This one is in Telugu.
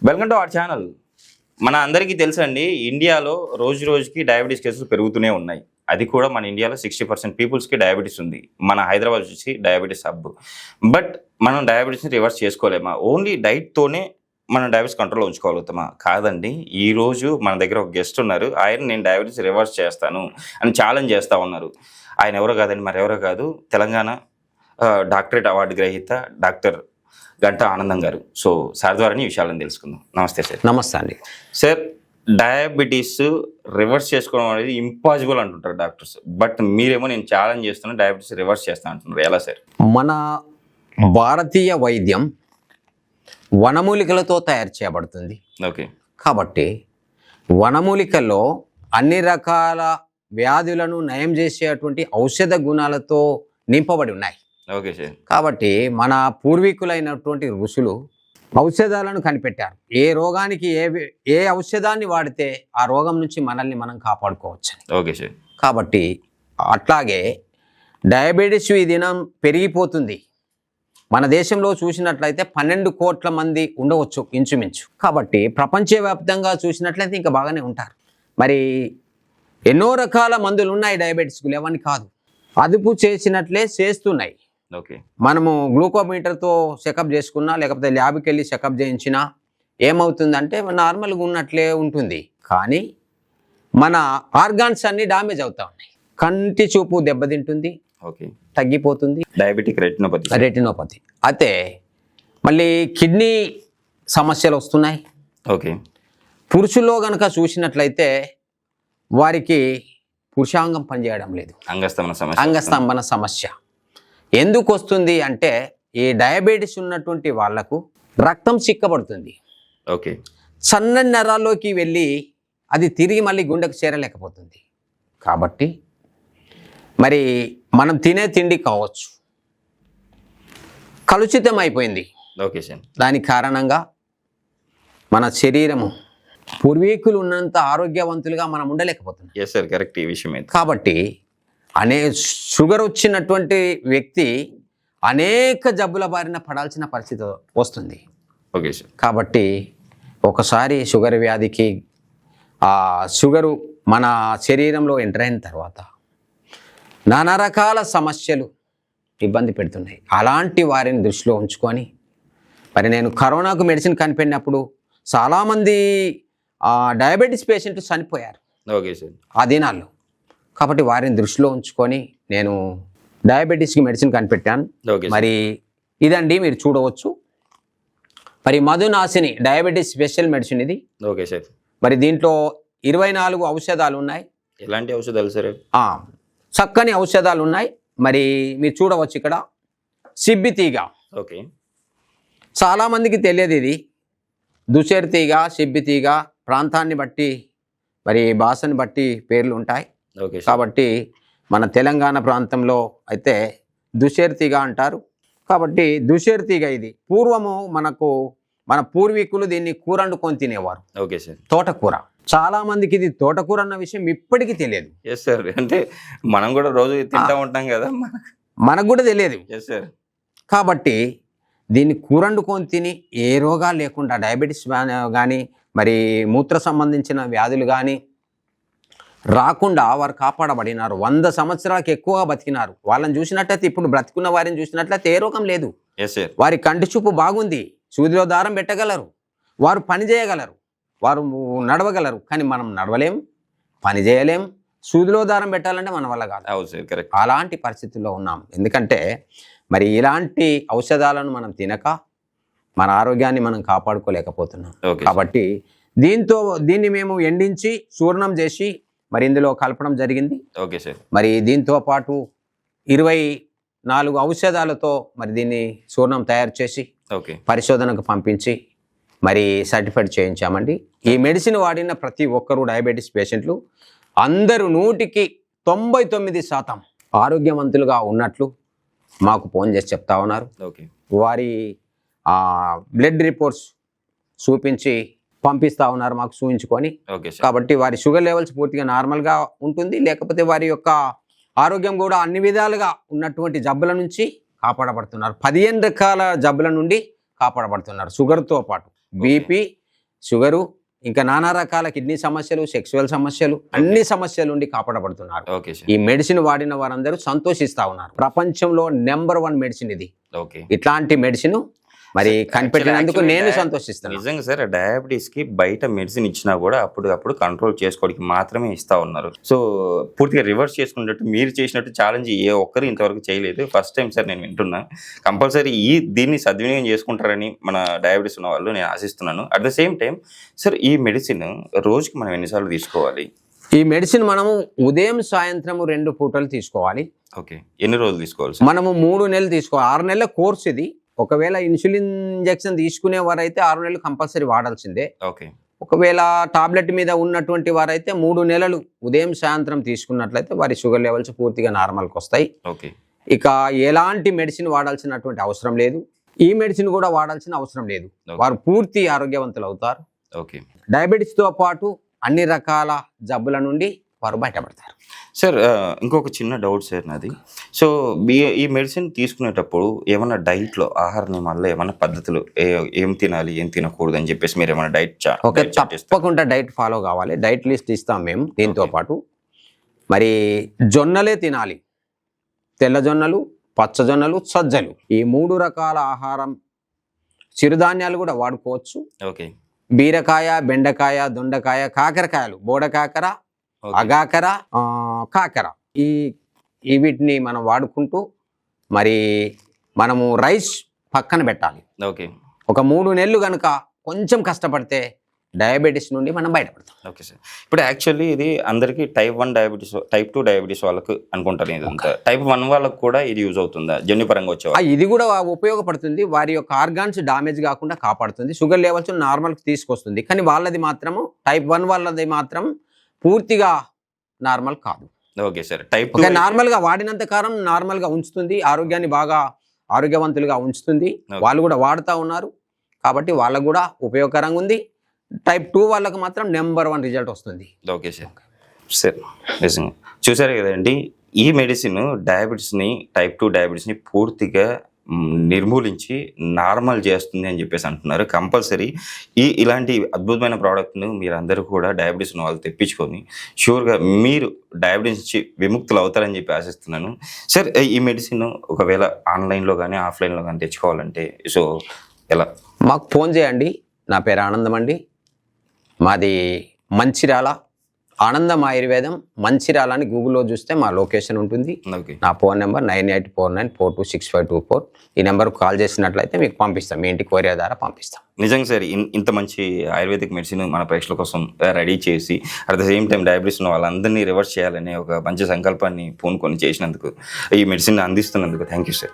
Welcome to our channel. మన అందరికీ తెలుసండి, ఇండియాలో రోజు రోజుకి డయాబెటీస్ కేసులు పెరుగుతూనే ఉన్నాయి. అది కూడా మన ఇండియాలో 60% పీపుల్స్కి డయాబెటీస్ ఉంది. మన హైదరాబాద్ వచ్చి డయాబెటీస్ హబ్. బట్ మనం డయాబెటీస్ని రివర్స్ చేసుకోలేమా? ఓన్లీ డైట్తోనే మనం డయాబెటీస్ కంట్రోల్లో ఉంచుకోగలుగుతామా? కాదండి. ఈరోజు మన దగ్గర ఒక గెస్ట్ ఉన్నారు. నేను డయాబెటీస్ రివర్స్ చేస్తాను అని ఛాలెంజ్ చేస్తూ ఉన్నారు. ఆయన ఎవరో కాదండి, మరెవరో కాదు, తెలంగాణ డాక్టరేట్ అవార్డు గ్రహీత డాక్టర్ గంటా ఆనందం గారు. సో సార్ ద్వారానే ఈ విషయాలను తెలుసుకుందాం. నమస్తే సార్. నమస్తే అండి. సార్, డయాబెటీస్ రివర్స్ చేసుకోవడం అనేది ఇంపాసిబుల్ అంటుంటారు డాక్టర్స్. బట్ మీరేమో నేను ఛాలెంజ్ చేస్తున్నాను, డయాబెటీస్ రివర్స్ చేస్తాను అంటున్నారు. ఎలా సార్? మన భారతీయ వైద్యం వనమూలికలతో తయారు చేయబడుతుంది. ఓకే. కాబట్టి వనమూలికల్లో అన్ని రకాల వ్యాధులను నయం చేసేటువంటి ఔషధ గుణాలతో నింపబడి ఉన్నాయి. Okay sir. కాబట్టి మన పూర్వీకులైనటువంటి ఋషులు ఔషధాలను కనిపెట్టారు. ఏ రోగానికి ఏ ఔషధాన్ని వాడితే ఆ రోగం నుంచి మనల్ని మనం కాపాడుకోవచ్చు. Okay sir. కాబట్టి అట్లాగే డయాబెటీస్ ఈ దినం పెరిగిపోతుంది. మన దేశంలో చూసినట్లయితే 12 కోట్ల మంది ఉండవచ్చు ఇంచుమించు. కాబట్టి ప్రపంచవ్యాప్తంగా చూసినట్లయితే ఇంకా బాగానే ఉంటారు. మరి ఎన్నో రకాల మందులు ఉన్నాయి డయాబెటీస్కు, లేవని కాదు. అదుపు చేసినట్లే చేస్తున్నాయి. ఓకే. మనము గ్లూకోమీటర్తో చెకప్ చేసుకున్నా, లేకపోతే ల్యాబ్కి వెళ్ళి చెకప్ చేయించినా ఏమవుతుందంటే నార్మల్గా ఉన్నట్లే ఉంటుంది. కానీ మన ఆర్గాన్స్ అన్నీ డ్యామేజ్ అవుతా ఉన్నాయి. కంటి చూపు దెబ్బతింటుంది, ఓకే, తగ్గిపోతుంది. డయాబెటిక్ రెటినోపతి అయితే మళ్ళీ కిడ్నీ సమస్యలు వస్తున్నాయి. ఓకే. పురుషుల్లో కనుక చూసినట్లయితే వారికి పురుషాంగం పనిచేయడం లేదు. అంగస్తంభన సమస్య ఎందుకు వస్తుంది అంటే ఈ డయాబెటీస్ ఉన్నటువంటి వాళ్లకు రక్తం చిక్కబడుతుంది. ఓకే. సన్నని నరాల్లోకి వెళ్ళి అది తిరిగి మళ్ళీ గుండెకు చేరలేకపోతుంది. కాబట్టి మరి మనం తినే తిండి కావచ్చు కలుషితం అయిపోయింది. Okay sir. దానికి కారణంగా మన శరీరము పూర్వీకులు ఉన్నంత ఆరోగ్యవంతులుగా మనం ఉండలేకపోతున్నాం. ఎస్ సార్, కరెక్ట్ ఈ విషయం. కాబట్టి షుగర్ వచ్చినటువంటి వ్యక్తి అనేక జబ్బుల బారిన పడాల్సిన పరిస్థితి వస్తుంది. Okay sir. కాబట్టి ఒకసారి షుగర్ వ్యాధికి షుగరు మన శరీరంలో ఎంటర్ అయిన తర్వాత నానా రకాల సమస్యలు ఇబ్బంది పెడుతున్నాయి. అలాంటి వారిని దృష్టిలో ఉంచుకొని మరి నేను కరోనాకు మెడిసిన్ కనిపెట్టినప్పుడు చాలామంది డయాబెటీస్ పేషెంట్లు చనిపోయారు. Okay sir. ఆ దినాల్లో. కాబట్టి వారిని దృష్టిలో ఉంచుకొని నేను డయాబెటీస్కి మెడిసిన్ కనిపెట్టాను. మరి ఇదండి, మీరు చూడవచ్చు. మరి మధునాశిని డయాబెటీస్ స్పెషల్ మెడిసిన్ ఇది. Okay sir. మరి దీంట్లో 24 ఔషధాలు ఉన్నాయి. ఎలాంటి ఔషధాలు సార్? చక్కని ఔషధాలు ఉన్నాయి. మరి మీరు చూడవచ్చు ఇక్కడ సిబ్బి తీగ. ఓకే. చాలామందికి తెలియదు ఇది. దుషేర్ తీగ, సిబ్బి తీగ ప్రాంతాన్ని బట్టి మరి భాషని బట్టి పేర్లు ఉంటాయి. ఓకే. కాబట్టి మన తెలంగాణ ప్రాంతంలో అయితే దుషేర్ తీగ అంటారు. కాబట్టి దుషేర్ తీగ ఇది పూర్వము మన పూర్వీకులు దీన్ని కూర వండుకొని తినేవారు. Okay sir. తోటకూర. చాలా మందికి ఇది తోటకూర అన్న విషయం ఇప్పటికీ తెలియదు. Yes sir. అంటే మనం కూడా రోజు తింటూ ఉంటాం కదా, మనకు కూడా తెలియదు. Yes sir. కాబట్టి దీన్ని కూర వండుకొని తిని ఏ రోగాలు లేకుండా డయాబెటీస్ కానీ మరి మూత్ర సంబంధించిన వ్యాధులు కానీ రాకుండా వారు కాపాడబడినారు. 100 సంవత్సరాలకు ఎక్కువగా బతికినారు. వాళ్ళని చూసినట్లయితే, ఇప్పుడు బ్రతికున్న వారిని చూసినట్లయితే ఏ రోగం లేదు. వారి కంటి చూపు బాగుంది, సూదిలో దారం పెట్టగలరు, వారు పని చేయగలరు, వారు నడవగలరు. కానీ మనం నడవలేం, పని చేయలేం, సూదిలో దారం పెట్టాలంటే మన వల్ల కాదు. అలాంటి పరిస్థితుల్లో ఉన్నాం. ఎందుకంటే మరి ఇలాంటి ఔషధాలను మనం తినక మన ఆరోగ్యాన్ని మనం కాపాడుకోలేకపోతున్నాం. కాబట్టి దీన్ని మేము ఎండించి చూర్ణం చేసి మరి ఇందులో కలపడం జరిగింది. Okay sir. మరి దీంతో పాటు 24 ఔషధాలతో మరి దీన్ని చూర్ణం తయారు చేసి పరిశోధనకు పంపించి మరి సర్టిఫైడ్ చేయించామండి. ఈ మెడిసిన్ వాడిన ప్రతి ఒక్కరూ డయాబెటీస్ పేషెంట్లు అందరూ 100కి 99% ఆరోగ్యవంతులుగా ఉన్నట్లు మాకు ఫోన్ చేసి చెప్తా ఉన్నారు. వారి బ్లడ్ రిపోర్ట్స్ చూపించి పంపిస్తూ ఉన్నారు మాకు చూపించుకొని. కాబట్టి వారి షుగర్ లెవెల్స్ పూర్తిగా నార్మల్గా ఉంటుంది. లేకపోతే వారి యొక్క ఆరోగ్యం కూడా అన్ని విధాలుగా ఉన్నటువంటి జబ్బుల నుంచి కాపాడబడుతున్నారు. 15 రకాల జబ్బుల నుండి కాపాడబడుతున్నారు. షుగర్తో పాటు బీపీ, షుగరు ఇంకా నానా రకాల కిడ్నీ సమస్యలు, సెక్సువల్ సమస్యలు, అన్ని సమస్యల నుండి కాపాడబడుతున్నారు. Okay sir. ఈ మెడిసిన్ వాడిన వారందరూ సంతోషిస్తా ఉన్నారు. ప్రపంచంలో నెంబర్ 1 మెడిసిన్ ఇది. ఓకే. ఇట్లాంటి మెడిసిన్ మరి కనిపెట్టినందుకు నేను సంతోషిస్తాను. నిజంగా సార్, డయాబెటీస్ కి బయట మెడిసిన్ ఇచ్చినా కూడా అప్పుడు కంట్రోల్ చేసుకోవడానికి మాత్రమే ఇస్తా ఉన్నారు. సో పూర్తిగా రివర్స్ చేసుకున్నట్టు మీరు చేసినట్టు ఛాలెంజ్ ఏ ఒక్కరు ఇంతవరకు చేయలేదు. ఫస్ట్ టైం సార్ నేను వింటున్నా. కంపల్సరీ దీన్ని సద్వినియోగం చేసుకుంటారని మన డయాబెటీస్ ఉన్న వాళ్ళు నేను ఆశిస్తున్నాను. At the same time sir, ఈ మెడిసిన్ రోజుకి మనం ఎన్నిసార్లు తీసుకోవాలి? ఈ మెడిసిన్ మనము ఉదయం సాయంత్రం 2 పూటలు తీసుకోవాలి. ఓకే. ఎన్ని రోజులు తీసుకోవాలి సార్? మనము 3 నెలలు తీసుకోవాలి. 6 నెలల కోర్స్ ఇది. ఒకవేళ ఇన్సులిన్ ఇంజెక్షన్ తీసుకునే వారైతే 6 నెలలు కంపల్సరీ వాడాల్సిందే. ఓకే. ఒకవేళ టాబ్లెట్ మీద ఉన్నటువంటి వారైతే 3 నెలలు ఉదయం సాయంత్రం తీసుకున్నట్లయితే వారి షుగర్ లెవెల్స్ పూర్తిగా నార్మల్కి వస్తాయి. ఓకే. ఇక ఎలాంటి మెడిసిన్ వాడాల్సినటువంటి అవసరం లేదు. ఈ మెడిసిన్ కూడా వాడాల్సిన అవసరం లేదు. వారు పూర్తి ఆరోగ్యవంతులు అవుతారు. ఓకే. డయాబెటీస్తో పాటు అన్ని రకాల జబ్బుల నుండి వారు బయటపడతారు. సార్, ఇంకొక చిన్న డౌట్ సార్ నాది. సో ఈ మెడిసిన్ తీసుకునేటప్పుడు ఏమన్నా డైట్లో ఆహార నియమాల్లో ఏమన్నా పద్ధతులు ఏం తినాలి, ఏం తినకూడదు అని చెప్పేసి మీరు ఏమైనా ఓకే, తప్పకుండా డైట్ ఫాలో కావాలి. డైట్ లిస్ట్ ఇస్తాం మేము. దీంతో పాటు మరి జొన్నలే తినాలి. తెల్ల జొన్నలు, పచ్చ జొన్నలు, సజ్జలు, ఈ 3 రకాల ఆహారం. చిరుధాన్యాలు కూడా వాడుకోవచ్చు. ఓకే. బీరకాయ, బెండకాయ, దొండకాయ, కాకరకాయలు, బోడకాకర, అగాకర, కాకర, ఈ వీటిని మనం వాడుకుంటూ మరి మనము రైస్ పక్కన పెట్టాలి. ఓకే. ఒక 3 నెలలు కనుక కొంచెం కష్టపడితే డయాబెటీస్ నుండి మనం బయటపడతాం. Okay sir. ఇప్పుడు యాక్చువల్లీ ఇది అందరికీ టైప్ 1 డయాబెటీస్, టైప్ 2 డయాబెటీస్ వాళ్ళకు అనుకుంటారు. ఇదంతా టైప్ 1 వాళ్ళకు కూడా ఇది యూజ్ అవుతుందా జన్యుపరంగా వచ్చేవా? ఇది కూడా ఉపయోగపడుతుంది. వారి యొక్క ఆర్గాన్స్ డామేజ్ కాకుండా కాపాడుతుంది. షుగర్ లెవెల్స్ నార్మల్కి తీసుకొస్తుంది. కానీ వాళ్ళది మాత్రము టైప్ 1 వాళ్ళది మాత్రం పూర్తిగా నార్మల్ కాదు. Okay sir. టైప్ 2 నార్మల్గా వాడినంత కాలం నార్మల్గా ఉంచుతుంది. ఆరోగ్యాన్ని బాగా ఆరోగ్యవంతులుగా ఉంచుతుంది. వాళ్ళు కూడా వాడుతూ ఉన్నారు కాబట్టి వాళ్ళకు కూడా ఉపయోగకరంగా ఉంది. టైప్ 2 వాళ్ళకు మాత్రం నెంబర్ 1 రిజల్ట్ వస్తుంది. Okay sir. సార్ నిజంగా చూసారు కదండి, ఈ మెడిసిన్ డయాబెటీస్ని, టైప్ 2 డయాబెటీస్ని పూర్తిగా నిర్మూలించి నార్మల్ చేస్తుంది అని చెప్పేసి అంటున్నారు. కంపల్సరీ ఇలాంటి అద్భుతమైన ప్రోడక్ట్ను మీరు అందరూ కూడా డయాబెటీస్ ఉన్న వాళ్ళు తెప్పించుకొని షూర్గా మీరు డయాబెటీస్ నుంచి విముక్తులు అవుతారని చెప్పి ఆశిస్తున్నాను. సార్, ఈ మెడిసిన్ ఒకవేళ ఆన్లైన్లో కానీ ఆఫ్లైన్లో కానీ తెచ్చుకోవాలంటే సో ఎలా? మాకు ఫోన్ చేయండి. నా పేరు ఆనందం అండి. మాది మంచిర్యాల, ఆనందం ఆయుర్వేదం మంచిర్యాల అని గూగుల్లో చూస్తే మా లొకేషన్ ఉంటుంది. నా ఫోన్ నెంబర్ 9849426524. ఈ నెంబర్కి కాల్ చేసినట్లయితే మీకు పంపిస్తాం. మీ ఇంటి కొరియర్ ద్వారా పంపిస్తాం. నిజంగా సార్, ఇంత మంచి ఆయుర్వేదిక్ మెడిసిన్ మన ప్రేక్షకుల కోసం రెడీ చేసి at the same time diabetes ఉన్న వాళ్ళందరినీ రివర్స్ చేయాలనే ఒక మంచి సంకల్పాన్ని పూనుకొని చేసినందుకు, ఈ మెడిసిన్ అందిస్తున్నందుకు థ్యాంక్ యూ సార్.